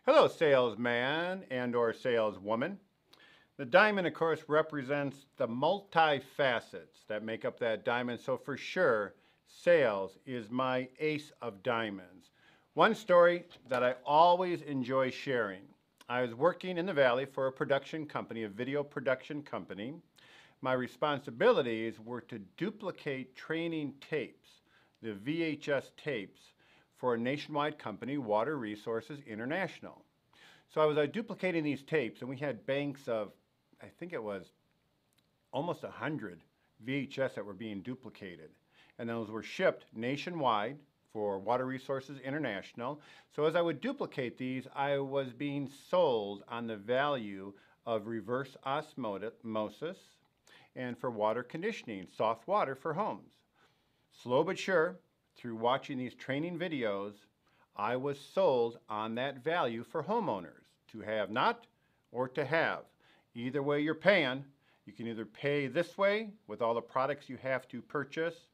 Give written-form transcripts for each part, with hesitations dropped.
Hello, salesman and/or saleswoman. The diamond, of course, represents the multi-facets that make up that diamond. So for sure, sales is my ace of diamonds. One story that I always enjoy sharing. I was working in the Valley for a production company, a video production company. My responsibilities were to duplicate training tapes, the VHS tapes, for a nationwide company, Water Resources International. So I was duplicating these tapes, and we had banks of, I think it was almost 100 VHS that were being duplicated. And those were shipped nationwide for Water Resources International. So as I would duplicate these, I was being sold on the value of reverse osmosis and for water conditioning, soft water for homes. Slow but sure, through watching these training videos, I was sold on that value for homeowners, to have not or to have. Either way you're paying, you can either pay this way with all the products you have to purchase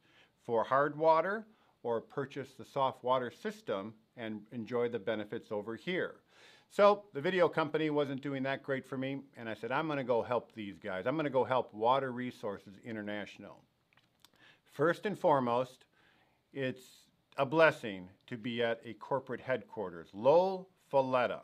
for hard water, or purchase the soft water system and enjoy the benefits over here. So the video company wasn't doing that great for me, and I said, I'm going to go help these guys. I'm going to go help Water Resources International. First and foremost, it's a blessing to be at a corporate headquarters. Lowell Folletta,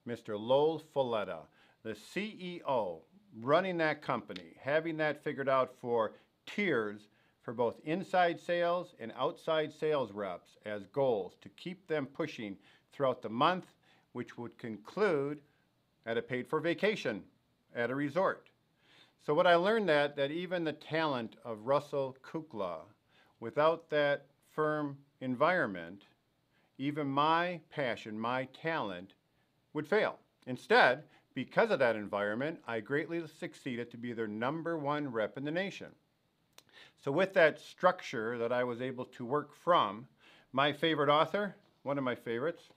Mr. Lowell Folletta, the CEO, running that company, having that figured out for tiers for both inside sales and outside sales reps as goals to keep them pushing throughout the month, which would conclude at a paid-for vacation at a resort. So what I learned that even the talent of Russell Kukla, without that firm environment, even my passion, my talent would fail. Instead, because of that environment, I greatly succeeded to be their #1 rep in the nation. So with that structure that I was able to work from, my favorite author, one of my favorites,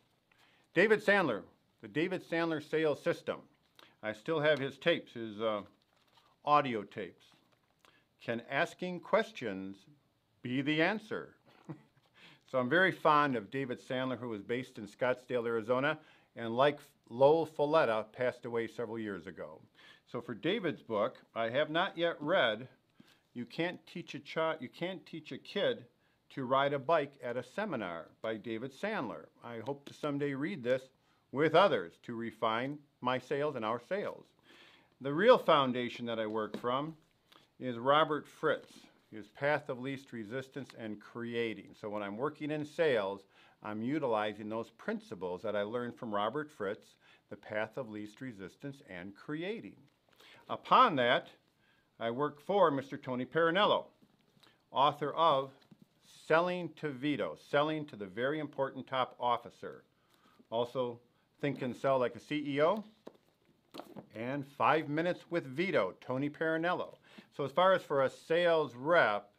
David Sandler, the David Sandler sales system. I still have his tapes, his audio tapes. Can asking questions be the answer? So I'm very fond of David Sandler, who was based in Scottsdale, Arizona, and like Lowell Folletta, passed away several years ago. So for David's book, I have not yet read You Can't Teach a Kid to Ride a Bike at a Seminar by David Sandler. I hope to someday read this with others to refine my sales and our sales. The real foundation that I work from is Robert Fritz, his Path of Least Resistance and Creating. So when I'm working in sales, I'm utilizing those principles that I learned from Robert Fritz, the Path of Least Resistance and Creating. Upon that, I work for Mr. Tony Parinello, author of Selling to Vito, Selling to the Very Important Top Officer. Also, Think and Sell Like a CEO, and 5 Minutes with Vito, Tony Parinello. So as far as for a sales rep,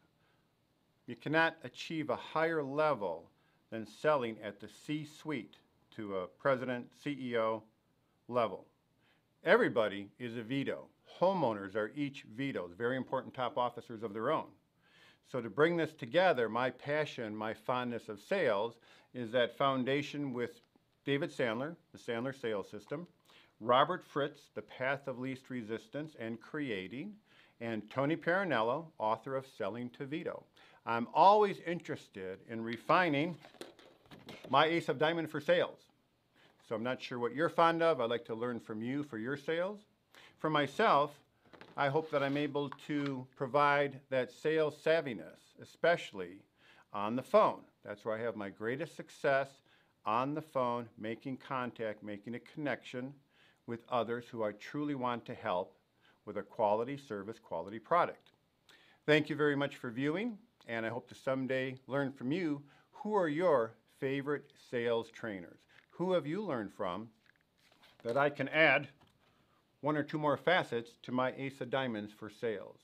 you cannot achieve a higher level than selling at the C-suite to a president, CEO level. Everybody is a Vito. Homeowners are each Vitos, very important top officers of their own. So to bring this together, my passion, my fondness of sales is that foundation with David Sandler, the Sandler Sales System, Robert Fritz, The Path of Least Resistance and Creating, and Tony Parinello, author of Selling to Vito. I'm always interested in refining my ace of diamond for sales. So I'm not sure what you're fond of. I'd like to learn from you for your sales. For myself, I hope that I'm able to provide that sales savviness, especially on the phone. That's where I have my greatest success, on the phone, making contact, making a connection with others who I truly want to help with a quality service, quality product. Thank you very much for viewing, and I hope to someday learn from you. Who are your favorite sales trainers? Who have you learned from that I can add 1 or 2 more facets to my ace of diamonds for sales?